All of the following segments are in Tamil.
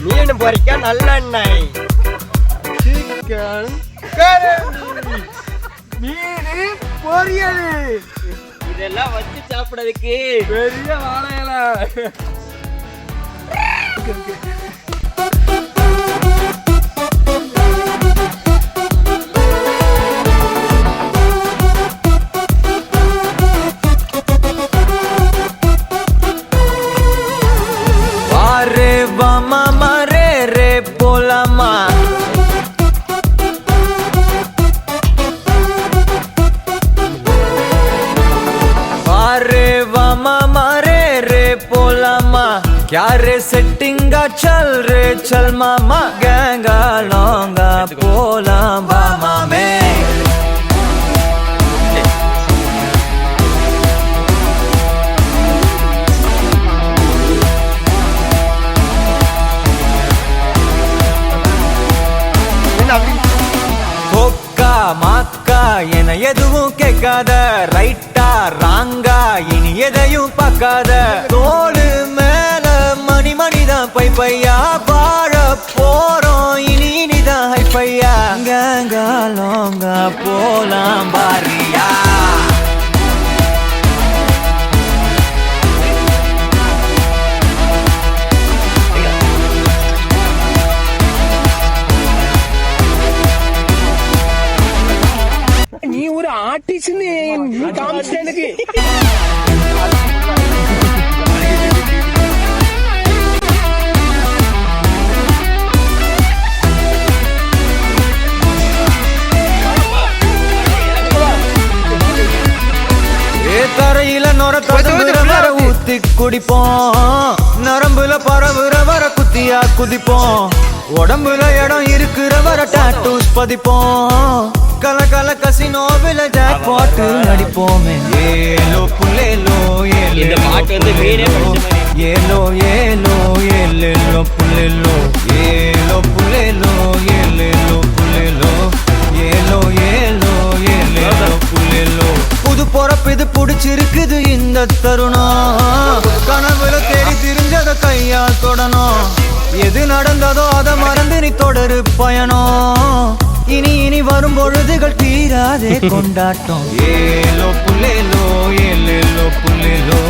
மீன் பொரிக்க நல்லெண்ணெய், சிக்கன் மீன் பொரியல், இதெல்லாம் வச்சு சாப்பிடறதுக்கு பெரிய வாழையில. क्या रे सेटिंगा चल रे चल मामा गंगा लौंगा पोला मामा में கொக்கா மாக்கா என எதுவும் கேட்காத, ரைட்டா ராங்கா இனி எதையும் பார்க்காத, தோளு மேல மணிதான் பை பையா, வாழ போறோம் இனி இனிதான் ஹை பையா, கங்கா லோங்கா போலாம் பாரியா. நீ ஒரு ஆர்டிஸ்ட்னு காமிச்சிட்ட எனக்கு. தரையில நொர தடுப்புற வர ஊத்தி குடிப்போம், நரம்புல பரவுற வர குத்தியா குதிப்போம், உடம்புல இடம் இருக்கிற வர டாட்டூஸ் பதிப்போம், கல கல கசினோவில ஜாக் பாட்டு அடிப்போமே. ஏலோ புல்லேலோ இந்த பாட்டு வந்து வேறே ஏலோ ஏலோ ஏலோ புல்லேலோ ஏலோ புல்லேலோ ஏலோ புல்லேலோ ஏலோ ஏலோ ஏலோ புல்லேலோ. புது பொறப்பு இது புடிச்சிருக்குது இந்த தருணம், கனவுல தேடி திரிஞ்சத கையால் தொடணும், எது நடந்ததோ அதை மறந்து நீ தொடரு பயணம், இனி இனி வரும் பொழுதுகள் தீராதே கொண்டாட்டம். ஏலோ புல்லேலோ ஏலோ புல்லேலோ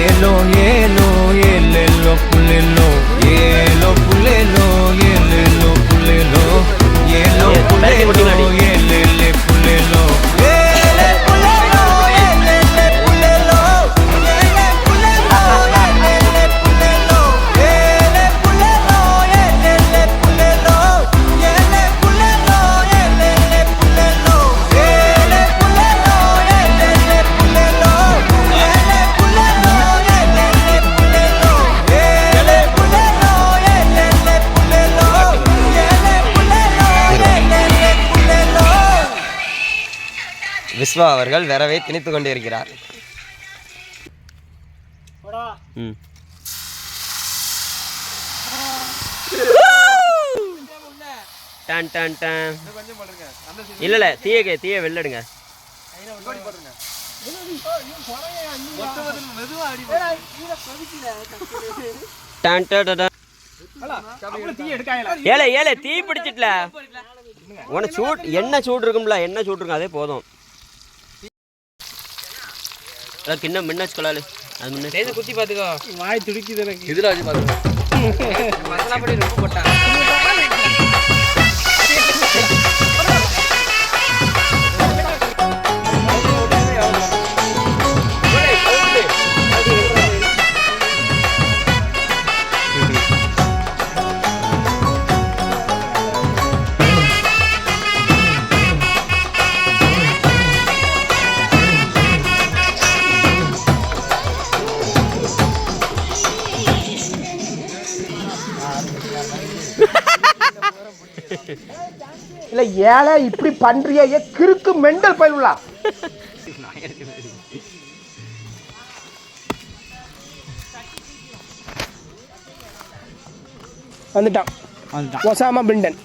ஏலோ ஏலோ ஏலோ புல்லேலோ ஏலோ புல்லேலோ ஏலோ புல்லேலோ ஏலோ புல்லேலோ ஏலோ புல்லேலோ. விஸ்வா அவர்கள் வரவே திணித்துக் கொண்டிருக்கிறார். இல்ல தீய வெள்ளடுங்க. ஏழை தீ பிடிச்சிட்டல உனக்கு சூட் என்ன சூடு இருக்கும்ல, என்ன சூடு இருக்கும் அதே போதும். இன்னும் முன்ன வச்சுக்கலாரு அது முன்ன குத்தி பார்த்துக்கோ, வாய் துடிக்குது எனக்கு. இதில் வச்சு பார்த்துக்கோ மசாலா பொடி ரொம்ப போட்டான். இல்ல ஏழை இப்படி பண்றிய கிறுக்கு மெண்டல் பயிலுலா. வந்துட்டான் ஒசாமா பில்டன்.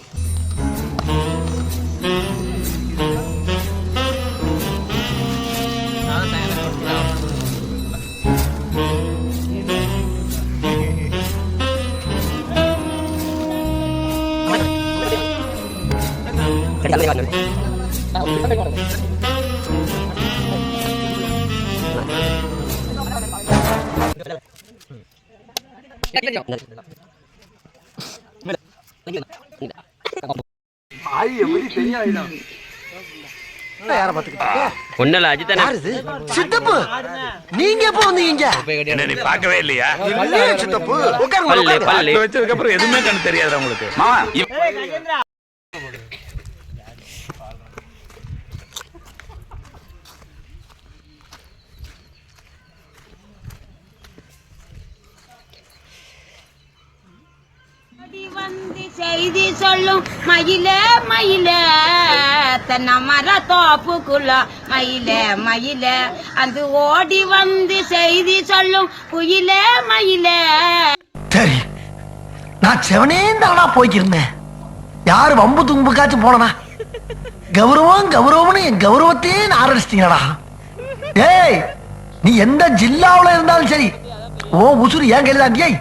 ஒன்னல அஜித் சித்தப்பு நீங்க எப்போ வந்தீங்க? நீ பார்க்கவே இல்லையா? சித்தப்பு பல்லு வச்சதுக்கு அப்புறம் எதுவுமே கண்ணு தெரியாது உங்களுக்கு. மாமா செய்தி சொல்லும் மயில மயில தன்ன மர தோப்புக்குள்ள மயில மயில அந்த ஓடி வந்து செய்தி சொல்லும் குயில மயில. சரி, நான் செவனேந்தானா போய்க்கிருந்தேன். யாரு வம்பு தும்புக்காச்சும் போனா கௌரவம் கௌரவம்னு என் கௌரவத்தையே ஆரம்பிச்சிட்டீங்களா? ஏய், நீ எந்த ஜில்லாவுல இருந்தாலும் சரி, ஓ உசுறு ஏன் கையில தாண்டியை.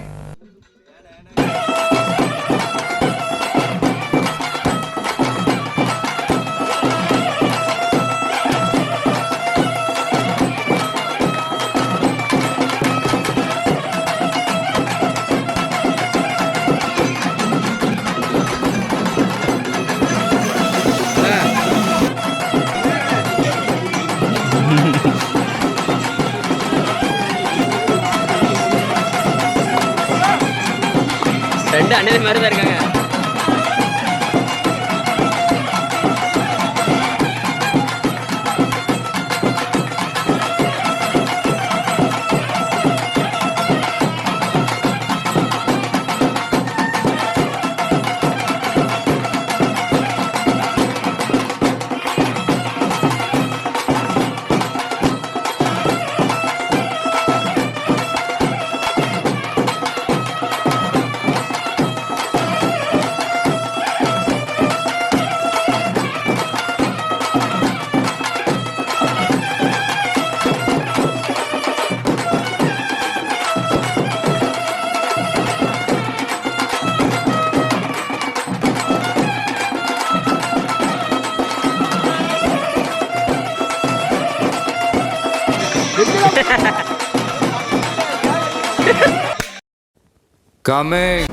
ரெண்டு அண்ணன் மாதிரி தான் இருக்காங்க. Coming.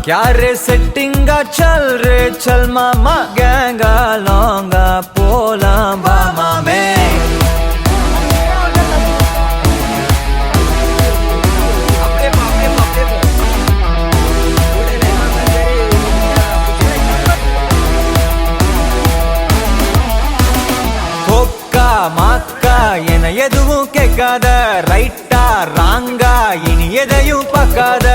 क्या रे सेटिंगा चल रे चल मामा गैंगा लौंगा पोला बामा में कोक्का माक्का एन एदुवुम केक्काद राइटा रांगा इनी एदैयुम पक्काद